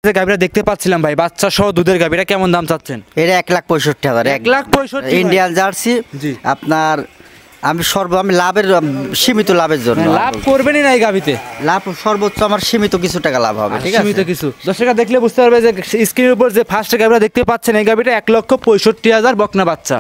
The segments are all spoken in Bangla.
যে গাভীটা দেখতে পাচ্ছিলাম ভাই, বাচ্চা সহ দুধের গাভীটা কেমন দাম চাচ্ছেন? এটা 1,65,000। 1,65,000 ইন্ডিয়ান জার্সি। জি। আপনার আমি লাভের সীমিত লাভের জন্য লাভ করবেনই না এই গাভীতে? লাভ সর্বোচ্চ আমার সীমিত কিছু টাকা লাভ হবে। ঠিক আছে, সীমিত কিছু। দর্শকরা দেখলে বুঝতে পারবে যে স্ক্রিনের উপর যে ফার্স্ট গাভীটা দেখতে পাচ্ছেন, এই গাভীটা 1,65,000 বকনা বাচ্চা,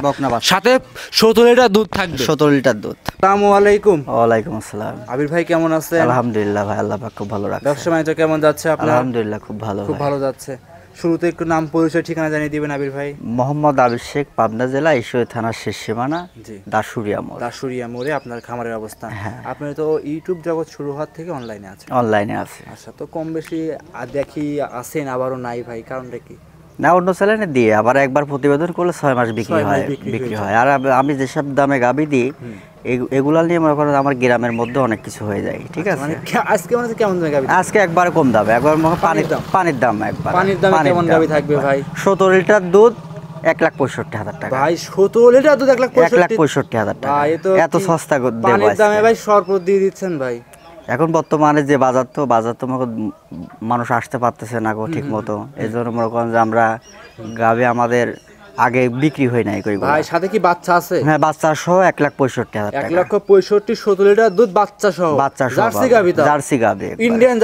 সাথে 17 লিটার দুধ থাকবে। 17 লিটার দুধ। আসসালামু আলাইকুম। ওয়ালাইকুম আসসালাম। আবির ভাই কেমন আছেন? আলহামদুলিল্লাহ ভাই, আল্লাহ পাক খুব ভালো রাখছে। ব্যবসা বাণিজ্য কেমন যাচ্ছে আপনার? আলহামদুলিল্লাহ খুব ভালো। খুব ভালো যাচ্ছে। শুরুতে একটু নাম পরিচয় ঠিকানা জানিয়ে দিবেন আবির ভাই। মোহাম্মদ আবির শেখ, পাবনা জেলা ঈশ্বরী থানার শেষ সীমানা, দাসুরিয়া মোড়। দাসুরিয়া মোড়ে আপনার খামারের অবস্থান। আপনি তো ইউটিউব জগৎ শুরু হওয়ার থেকে অনলাইনে আছেন? অনলাইনে আছে। আচ্ছা, তো কম বেশি দেখি আছেন, আবারও নাই ভাই, কারণটা কি? না, অন্য চ্যানেলে দিয়ে আবার একবার প্রতিবেদন করলে 6 মাস বিক্রি হয়। আর আমি যেসব দামে গাবি দিই এগুলা নিয়ে মনে করেন আমার গ্রামের মধ্যে অনেক কিছু হয়ে যায়। ঠিক আছে, আজকে মানে কেমন দামে গাবি? আজকে একবার কম দামে, একবার পানির দাম একবার। পানির দামে কেমন গাবি থাকবে ভাই? 17 লিটার দুধ 1,65,000 টাকা। ভাই 17 লিটার দুধ 1,65,000 টাকা, এত সস্তা পানির দামে ভাই শরবত দিয়ে দিচ্ছেন ভাই। এখন বর্তমানে যে বাজার তো মানুষ আসতে পারতেছে না গো ঠিক মতো। এই জন্য মনে করেন যে আমরা গাবে আমাদের আগে বিক্রি হয় নাই কই ভাই। সাথে কি বাচ্চা আছে? হ্যাঁ, বাচ্চা সহ 1,65,000 টাকা। 1,65,000 17 লিটার দুধ বাচ্চা সহ। জার্সি গাবি? জার্সি গাবি, ইন্ডিয়ান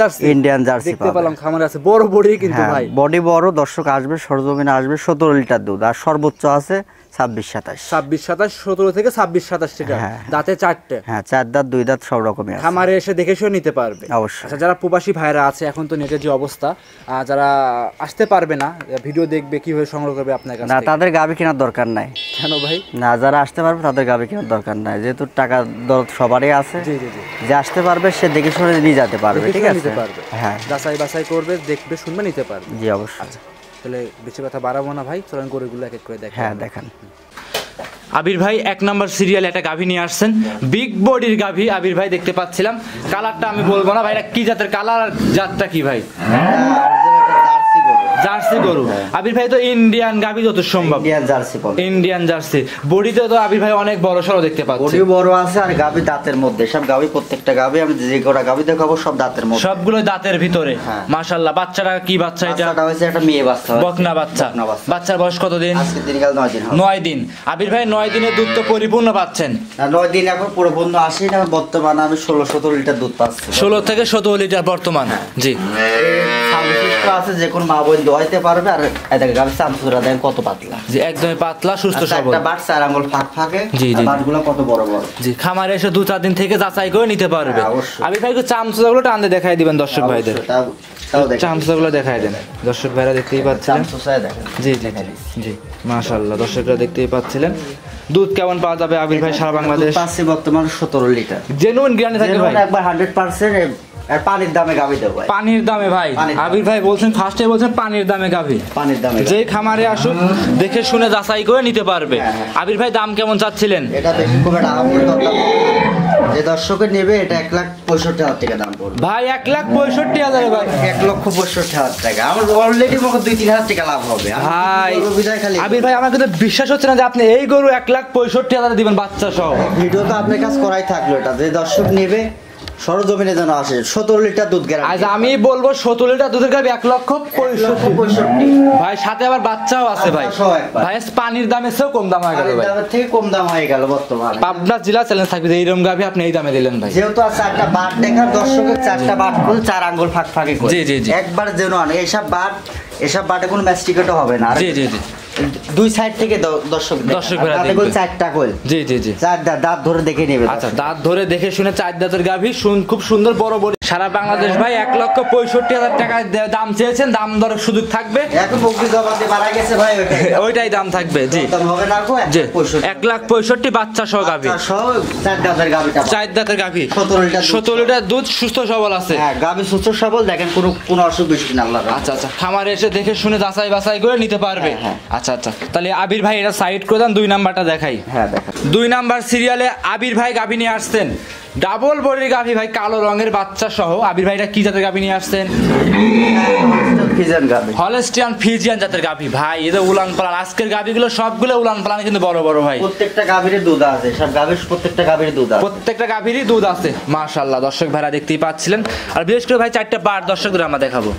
জার্সি দেখতে পেলাম খামারে আছে, বড় বডি কিন্তু ভাই। বডি বড়, দর্শক আসবে সরজমিনে আসবে। 17 লিটার দুধ আর সর্বোচ্চ আছে 26-27। 17 থেকে 26-27 লিটার। দাঁতে 4টে। হ্যাঁ, 4 দাঁত 2 দাঁত সব রকমই আছে। খামারে এসে দেখে শুনে নিতে পারবে অবশ্যই। আচ্ছা, যারা প্রবাসী ভাইরা আছে, এখন তো নেটের যে অবস্থা, যারা আসতে পারবে না, ভিডিও দেখবে, কিভাবে সংগ্রহ করবে আপনার কাছে? না, তাদের গাবি কেনার দরকার নাই। কেন ভাই? না, যারা আসতে পারবে তাদের গাবি কেনার দরকার নাই, যেহেতু টাকা দরদ সবারই আছে। যে আসতে পারবে সে দেখে শুনে নিয়ে যেতে পারবে। ঠিক আছে, হ্যাঁ, যাচাই বাছাই করবে, দেখবে শুনবে, নিতে পারবে। জি অবশ্যই। আচ্ছা, তাহলে বেশি কথা বাড়াবো না ভাই, চলেন গরুগুলো এক এক করে দেখেন। হ্যাঁ, দেখান। আবির ভাই 1 নাম্বার সিরিয়ালে একটা গাভী নিয়ে আসছেন, বিগ বডির গাভী। আবির ভাই দেখতে পাচ্ছিলাম, কালারটা আমি বলবো না ভাই, এটা কি জাতের কালার, আর জাতটা কি ভাই? জার্সি গরু। আবির ভাই তো ইন্ডিয়ান গাভী যত সম্ভব, ইন্ডিয়ান জার্সি। বডিতে তো আবির ভাই অনেক বড় সরো দেখতে পাচ্ছি। বডি বড় আছে আর গাভী দাঁতের মধ্যে। সব গাভী, প্রত্যেকটা গাভী আমি যে গোটা গাভী দেখাবো সব দাঁতের মধ্যে, সবগুলো দাঁতের ভিতরে। মাশাআল্লাহ। বাচ্চাটা কি বাচ্চা? এটা বাচ্চাটা হইছে একটা মেয়ে বাচ্চা, বকনা বাচ্চা। বাচ্চার বয়স কত দিন? আজকে দিনকাল 9 দিন। 9 দিন। আবির ভাই 9 দিনের দুধ তো পরিপূর্ণ পাচ্ছেন? 9 দিন এখন পরিপূর্ণ আসি না, বর্তমানে আমি 16-17 লিটার দুধ পাচ্ছি। 16 থেকে 17 লিটার বর্তমান। জি, আছে, যে কোন মা বোন দোয়াইতে পারবে। আর এটাকে গাভী চামচুরা দেন কত পাতলা, জি একদমই পাতলা, সুস্থ সবল। একটা বাট 4 আঙ্গুল ফাঁক ফাঁকে। জি জি, বাটগুলো কত বড় বড়। জি, খামারে এসে 2-4 দিন থেকে যাচাই করে নিতে পারবে। আবির ভাই চামচুরাগুলো টানতে দেখাই দিবেন দর্শক ভাইদের। চামচুরাগুলো দেখাই দেন, দর্শক ভাইরা দেখতেই পাচ্ছেন। জি জি জি, মাশাআল্লাহ, দর্শকরা দেখতেই পাচ্ছিলেন। দুধ কেমন পাওয়া যাবে আবির ভাই সারা বাংলাদেশ? পাচ্ছি বর্তমান 17 লিটার। জেনুইন গ্যারান্টি থাকে ভাই? একবার 100%। আর পানির দামে গাভী দেব ভাই। পানির দামে ভাই? আবির ভাই বলছেন, ফার্স্টে বলছেন পানির দামে গাভী। পানির দামে যে খামারে আসুক দেখে শুনে যাচাই করে নিতে পারবে। আবির ভাই দাম কেমন চাচ্ছিলেন? এটা বেশি খুব একটা আহামরি দরকার, যে দর্শকে নেবে এটা 1,65,000 টাকা দাম পড়বে ভাই। 1,65,000 ভাই? 1,65,000 টাকা। আমার অলরেডি মনে 2-3 হাজার টাকা লাভ হবে ভাই। আবির ভাই আমার কিন্তু বিশ্বাস হচ্ছে না যে আপনি এই গরু 1,65,000 দিবেন বাচ্চা সহ। ভিডিও তো আপনার কাছে করাই থাকলো, এটা যে দর্শক নেবে সরজমিনে যেন আসে। 17 লিটার দুধ গ্যারান্টি। আজ আমি বলবো 17 লিটার দুধের গাভী 1,65,000 ভাই, সাথে আবার বাচ্চাও আছে ভাই। ভাই পানির দামের চেয়েও কম দাম হয়ে গেল ভাই, দামের থেকে কম দাম হয়ে গেল বর্তমানে। পাবনা জেলা চ্যালেঞ্জ থাকবে যে এইরকম গাভী আপনি এই দামে দিলেন ভাই। যেহেতু আছে একটা বাট দেখার দর্শকের, 4টা বাট করে 4 আঙ্গুল ফাঁক ফাঁকে করে। জি জি জি, একবার যেন এসব বাটে কোনো ম্যাস্টিকেটও হবে না। জি জি জি, দুই সাইড থেকে দর্শক দেখবে 4টা কোল। জি জি জি, 4 দাঁত ধরে দেখে নেবে। আচ্ছা, দাঁত ধরে দেখে শুনে 4 দাঁতের গাভী খুব সুন্দর বড় বড়। সারা বাংলাদেশ ভাই 1,65,000 টাকা দাম চেয়েছেন, দাম দর সুযোগ থাকবে। এখন বকরি জবাতে বাড়া গেছে ভাই, ওইটাই দাম থাকবে। জি, দাম হবে না গো। 1,65,000 বাচ্চা সহ গাভী, 4 দাঁতের গাভীটা, 4 দাঁতের গাভী, 17 লিটার দুধ, সুস্থ সবল আছে। হ্যাঁ, গাভী সুস্থ সবল, দেখেন কোনো অসুখ বিসুখ না আল্লাহ। আচ্ছা আচ্ছা, খামারে এসে দেখে শুনে যাচাই বাছাই করে নিতে পারবে। আচ্ছা আচ্ছা, তাহলে আবির ভাই এটা সাইড করে দেন, 2 নাম্বারটা দেখাই। হ্যাঁ দেখান। 2 নাম্বার সিরিয়ালে আবির ভাই গাভী নিয়ে আসছেন, ডাবল বডির গাভী ভাই, কালো রঙের বাচ্চা সহ। আবির ভাই এটা কি জাতের গাভী নিয়ে আসছেন? হলস্টিয়ান ফ্রিজিয়ান জাতের গাভী ভাই। এই যে উলান পালান, আজকের গাভীগুলো সবগুলো উলান পালান কিন্তু বড় বড় ভাই। প্রত্যেকটা গাভীর দুধ আছে, সব গাভীর প্রত্যেকটা গাভীর দুধ আছে, প্রত্যেকটা গাভীরই দুধ আছে। মাশাআল্লাহ, দর্শক ভাইরা দেখতেই পাচ্ছিলেন। আর বিশেষ করে ভাই 4টা বার দর্শকদের আমরা দেখাবো।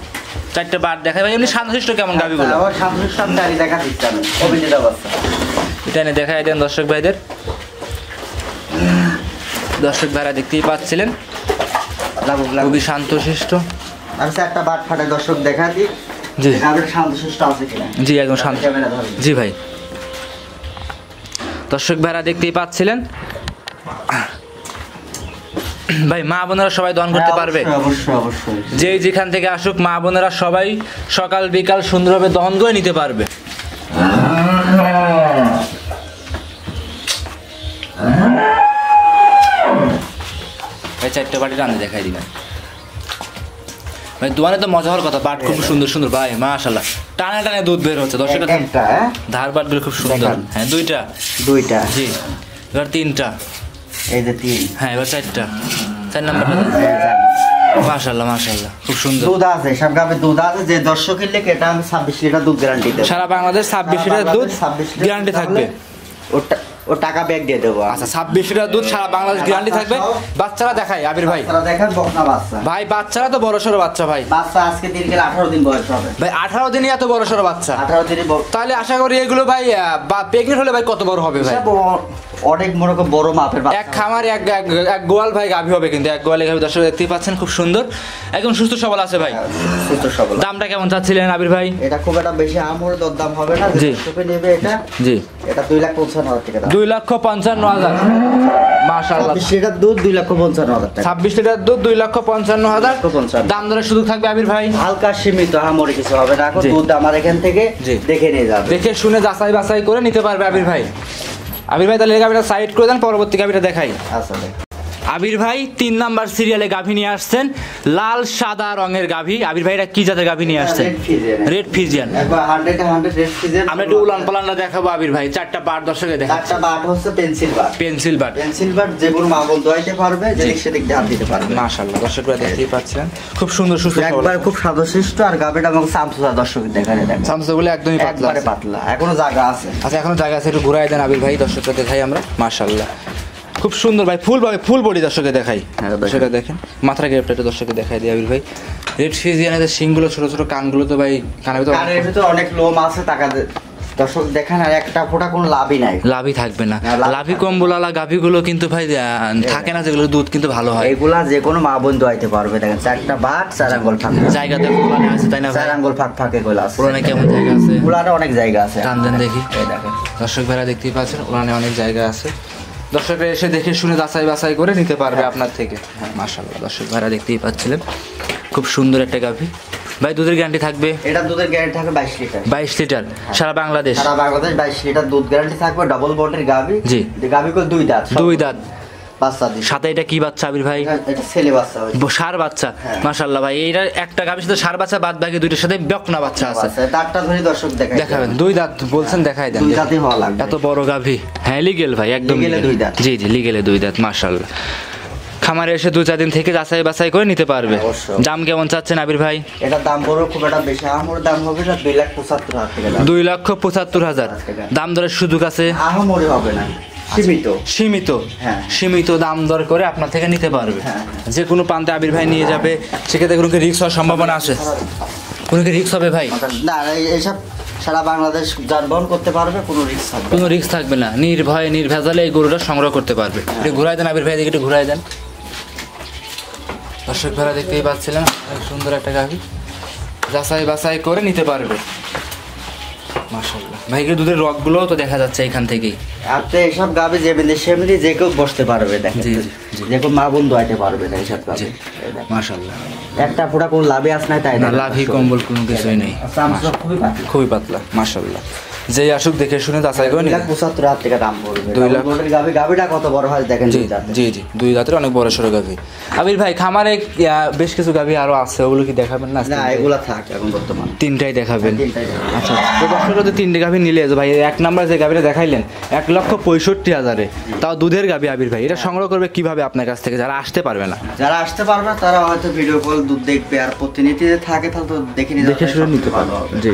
চারটে বার দেখাই ভাই। এমনি শান্তশিষ্ট কেমন গাভিগুলো? আবার শান্তশিষ্ট আমি দাঁড়িয়ে দেখা দিচ্ছি আমি অভিনেতা বাচ্চা এটা এনে দেখাই দেন দর্শক ভাইদের। দর্শক ভাইরা দেখতেই পাচ্ছিলেন খুবই শান্তশিষ্ট। আমি একটা বাট ফাটে দর্শক দেখা দিই জি গাভিটা শান্তশিষ্ট আছে কিনা। জি একদম শান্ত। জি ভাই দর্শক ভাইরা দেখতেই পাচ্ছিলেন ভাই। মা বোনেরা সবাই দহন করতে পারবে? অবশ্যই অবশ্যই, যে যেখান থেকে আসুক মা বোনেরা সবাই সকাল বিকাল সুন্দরভাবে দহন করে নিতে পারবে। এই চারটে বাটি রান্না দেখাই দিবেন ভাই। দোয়ানে তো মজা হওয়ার কথা, বাট খুব সুন্দর সুন্দর ভাই মাশাআল্লাহ। টানে টানে দুধ বের হচ্ছে দর্শক। ধার বাটগুলো খুব সুন্দর। হ্যাঁ দুইটা জি। এবার তিনটা, এই যে তিন। হ্যাঁ এবার চারটা, 4 নাম্বারটা মাশাআল্লাহ মাশাআল্লাহ খুব সুন্দর। দুধ আছে সব গাবে, দুধ আছে। যে দর্শকের লেগে এটা আমি 26 লিটার দুধ গ্যারান্টি দেব। সারা বাংলাদেশ 26 লিটার দুধ গ্যারান্টি থাকবে। ও টাকা ব্যাগ দিয়ে দেবো। আচ্ছা 26 লিটার দুধ সারা বাংলাদেশ গ্যারান্টি থাকবে। বাচ্চারা দেখাই আবির ভাই। বাচ্চারা দেখেন বকনা বাচ্চা ভাই। বাচ্চারা তো বড় সড়ো বাচ্চা ভাই। বাচ্চা আজকে দিন গেলে 18 দিন বয়স হবে ভাই। 18 দিনই এত বড় সড়ো বাচ্চা? 18 দিনই। তাহলে আশা করি এগুলো ভাই প্রেগনেন্ট হলে ভাই কত বড় হবে ভাই? অনেক বড় মাপের বাচ্চা। এক খামার এক গোয়াল ভাই গাভী হবে, কিন্তু এক গোয়ালে গাভী দর্শক দেখতেই পাচ্ছেন খুব সুন্দর একদম সুস্থ সবল আছে ভাই। সুস্থ সবল। দামটা কেমন চাচ্ছিলেন আবির ভাই? এটা খুব একটা বেশি আমর দরদাম হবে না। জি তোকে নেবে এটা। জি এটা 2,55,000 টাকা দাম। 2,55,000 মাশাআল্লাহ। 26 লিটার দুধ 2,55,000 টাকা। 26 লিটার দুধ 2,55,000 দাম দরের সুযোগ থাকবে আবির ভাই? হালকা সীমিত, আমরে কিছু হবে না। এখন দুধ আমার এখান থেকে দেখে নিয়ে যাবে, দেখে শুনে যাচাই বাছাই করে নিতে পারবে আবির ভাই। আবির ভাই তাহলে এই গাভিটা সাইড করে দেন, পরবর্তী গাভিটা দেখাই। আচ্ছা আবির ভাই 3 নাম্বার সিরিয়ালে গাভী নিয়ে আসছেন, লাল সাদা রঙের গাভী। আবির ভাই এটা কি জাতের গাভী নিয়ে আসছেন? Red Friesian. একবার 100 রেড ফিজিয়ান। আমরা একটু উলান পালানটা দেখাবো আবির ভাই। 4টা বাট দর্শকে দেখাই। 4টা বাট হচ্ছে পেন্সিল বাট। পেন্সিল বাট যে কোনো মা বোন দোয়াইতে পারবে, যেদিক সেদিক হাত দিতে পারবে। মাশাআল্লাহ দর্শকরা দেখতেই পাচ্ছেন খুব সুন্দর সুস্থ একবার খুব শান্তশিষ্ট। আর গাভিটা আমাকে সামসুসা দর্শক দেখানে দেখেন। সামসুগুলো একদমই পাতলা একবারে পাতলা, এখনো জায়গা আছে। আচ্ছা এখনো জায়গা আছে, একটু ঘুরাই দেন আবির ভাই, দর্শকরা দেখাই আমরা। মাশাআল্লাহ খুব সুন্দর ভাই, ফুল বডি দর্শকে দেখাই। সেটা দেখেন মাথার গ্রেপটা একটু দর্শকে দেখাই দিই আবির ভাই। রেড ফিজিয়ানের শিংগুলো ছোট ছোট, কানগুলো তো ভাই কানের ভিতরে অনেক লোম আছে। টাকা দর্শক দেখেন, আর একটা ফোঁটা কোনো লাভই নাই, লাভই থাকবে না। লাভি কম্বলালা গাভিগুলো কিন্তু ভাই থাকে না, যেগুলো দুধ কিন্তু ভালো হয়। এগুলা যে কোনো মা বোন দোয়াইতে পারবে। দেখেন 4টা বাট, 4 আঙ্গুল ফাঁক। জায়গাতে ফুলানে আছে তাই না ভাই? 4 আঙ্গুল ফাঁক এগুলো আছে। ফুলানে কেমন জায়গা আছে? ফুলানে অনেক জায়গা আছে। টান দেন দেখি। এই দেখেন দর্শক ভাইরা দেখতেই পাচ্ছেন ফুলানে অনেক জায়গা আছে। দর্শকরা এসে দেখে শুনে যাচাই বাছাই করে নিতে পারবে আপনার থেকে। মাশাআল্লাহ দর্শক ভাইরা দেখতেই পাচ্ছিলেন খুব সুন্দর একটা গাভী ভাই। দুধের গ্যারান্টি থাকবে? এটা দুধের গ্যারান্টি থাকবে 22 লিটার। 22 লিটার সারা বাংলাদেশ? সারা বাংলাদেশ 22 লিটার দুধ গ্যারান্টি থাকবে। ডাবল বন্ডের গাভী। জি। গাভী করে 2 দাঁত। 2 দাঁত বাচ্চা দিছে। সাথে এটা কি বাচ্চা আবির ভাই? এটা ছেলে বাচ্চা হবে। ষাঁড় বাচ্চা। মাশাআল্লাহ ভাই। এইটা একটা গাভীর সাথে ষাঁড় বাচ্চা, বাদ বাকি দুইটার সাথে বকনা বাচ্চা আছে। দাঁতটা ধরে দর্শক দেখাবেন। 2 দাঁত বলছেন, দেখাই দেন। 2 দাঁতই হওয়া লাগবে। এত বড় গাভী। হ্যাঁ লিগেল ভাই, একদম লিগেলে 2 দাঁত। জি লিগেলে 2 দাঁত। মাশাআল্লাহ খামারে এসে 2-4 দিন থেকে যাচাই বাছাই করে নিতে পারবে। দাম কেমন চাচ্ছেন আবির ভাই? এটা দাম বড় খুব একটা বেশি আমর দাম হবে না। 2,75,000 টাকা দাম। 2,75,000 দাম দরের সুযোগ আছে? আহামরি হবে না, সীমিত দাম দর করে আপনার থেকে নিতে পারবে। যে কোনো প্রান্তে আবির ভাই নিয়ে যাবে, সেক্ষেত্রে কোনো রিস্ক হওয়ার সম্ভাবনা আছে? কোনো কি রিস্ক হবে ভাই? না, এইসব সারা বাংলাদেশ যানবাহন করতে পারবে, কোনো রিস্ক থাকবে? কোনো রিস্ক থাকবে না, নির্ভয়ে নির্ভেজালে এই গরুটা সংগ্রহ করতে পারবে। একটু ঘুরাই দেন আবির ভাই, দিকে একটু ঘুরাই দেন। দর্শক ভাইরা দেখতেই পাচ্ছিলেন সুন্দর একটা গাভী, যাচাই বাছাই করে নিতে পারবে। মাশাআল্লাহ ভাই, দুধের রগগুলোও তো দেখা যাচ্ছে এখান থেকেই। আপনি এইসব গাভী যে সেমনি যে কেউ বসতে পারবে। দেখেন যে কেউ মা বোন দোয়াইতে পারবে না এইসব গাভী। মাশাআল্লাহ একটা ফোঁটা কোনো লাভে আস নাই, তাই না? লাভি কম্বল কোনো কিছুই নেই, খুবই পাতলা। মাশাআল্লাহ যেই আসুক দেখে শুনে যাচাই করে নিন। 2,75,000 টাকা দাম পড়বে। 2 লাখ গাভীটা কত বড় হয় দেখেন। জি 2 দাঁতের অনেক বড় সড়ো গাভী। আবির ভাই খামারে বেশ কিছু গাভী আরো আছে, ওগুলো কি দেখাবেন না? না, এগুলা থাক এখন বর্তমানে। 3টাই দেখাবেন? আচ্ছা, তো দর্শকরা তো 3টে গাভী নিলে ভাই, 1 নাম্বার যে গাভীটা দেখাইলেন 1,65,000-এ, তাও দুধের গাভী আবির ভাই, এটা সংগ্রহ করবে কিভাবে আপনার কাছ থেকে যারা আসতে পারবে না? যারা আসতে পারবে না তারা হয়তো ভিডিও কল দুধ দেখবে, আর প্রতিনিধি যে থাকে তাহলে তো দেখে শুনে নিতে পারবে। জি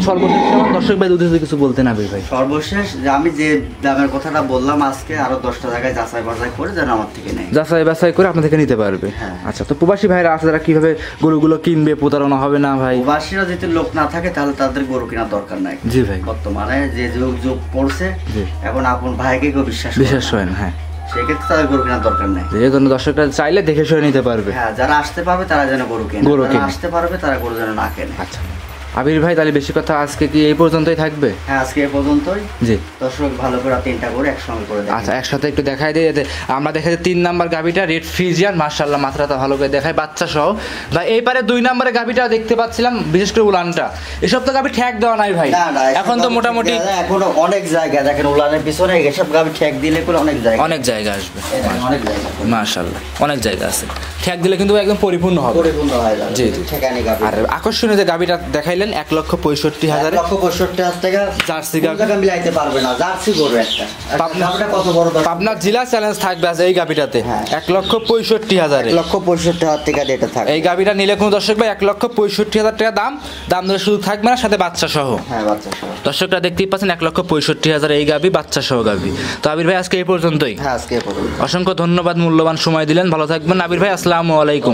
সর্বশেষ কেমন দর্শক ভাই উদ্দেশ্যে কিছু বলতেন আবির ভাই? সর্বশেষ যে আমি যে দামের কথাটা বললাম আজকে আরো 10টা জায়গায় যাচাই বাছাই করে যেন আমার থেকে নেয়, যাচাই বাছাই করে আপনার থেকে নিতে পারবে। হ্যাঁ। আচ্ছা, তো প্রবাসী ভাইরা আছে যারা কিভাবে গরুগুলো কিনবে, প্রতারণা হবে না ভাই? প্রবাসীরা যদি লোক না থাকে তাহলে তাদের গরু কেনার দরকার নাই। জি ভাই। বর্তমানে যে যুগ পড়ছে, জি। এখন আপন ভাইকে কেউ বিশ্বাস হয় না। হ্যাঁ, সেক্ষেত্রে তাদের গরু কেনার দরকার নাই। এই জন্য দর্শকরা চাইলে দেখে শুনে নিতে পারবে। হ্যাঁ, যারা আসতে পারবে তারা যেন গরু কেনে, গরু যারা কেনে। আসতে পারবে তারা গরু যেন না কেনে। আচ্ছা আবির ভাই, তাহলে বেশি কথা আজকে কি এই পর্যন্তই থাকবে? হ্যাঁ, আজকে এ পর্যন্তই। জি। দর্শক ভালো করে 3টা করে একসঙ্গে করে দেখেন। আচ্ছা, একসাথে একটু দেখাই দিই। আমরা দেখাই 3 নাম্বার গাভিটা রেড ফ্রিজিয়ান, মাশাআল্লাহ মাথাটা ভালো করে দেখাই, বাচ্চা সহ। ভাই এই পারে 2 নম্বরে গাভিটা দেখতে পাচ্ছিলাম, বিশেষ করে উলানটা। এসব তো গাভি ঠ্যাক দেওয়া নাই ভাই, না, না, এখন তো মোটামুটি এখনো অনেক জায়গা দেখেন উলানের পিছনে এসব গাভি ঠেক দিলে করে অনেক জায়গা, অনেক জায়গা আসবে। এই দেখেন, অনেক জায়গা মাশাআল্লাহ অনেক জায়গা আছে, ঠ্যাক দিলে কিন্তু একদম পরিপূর্ণ হবে। পরিপূর্ণ হয়ে যাবে। জি, জি। ঠেকানি গাভি। আর আকর্ষণীয় যে গাভিটা দেখাইলেন 1,65,000 1,65,000 টাকা জার্সি গাভি। টাকা মিলাইতে পারবে না, জার্সি গরু একটা। গাভিটা কত বড় দর্শক? পাবনার জেলা চ্যালেঞ্জ থাকবে আজ এই গাভিটাতে। হ্যাঁ। 1,65,000 1,65,000 টাকা দিয়ে এটা থাকে। এই গাভিটা নিলে কোনো দর্শক ভাই 1,65,000 টাকা দাম ধরে শুধু থাকবে না, সাথে বাচ্চা সহ। হ্যাঁ, বাচ্চা সহ। দর্শকরা দেখতেই পাচ্ছেন 1,65,000 এই গাভি, বাচ্চা সহ গাভি। তো আবির ভাই আজকে এই পর্যন্তই। হ্যাঁ, আজকে এ পর্যন্ত। অসংখ্য ধন্যবাদ, মূল্যবান সময় দিলেন, ভালো থাকবেন আবির ভাই, আসসালামু আলাইকুম।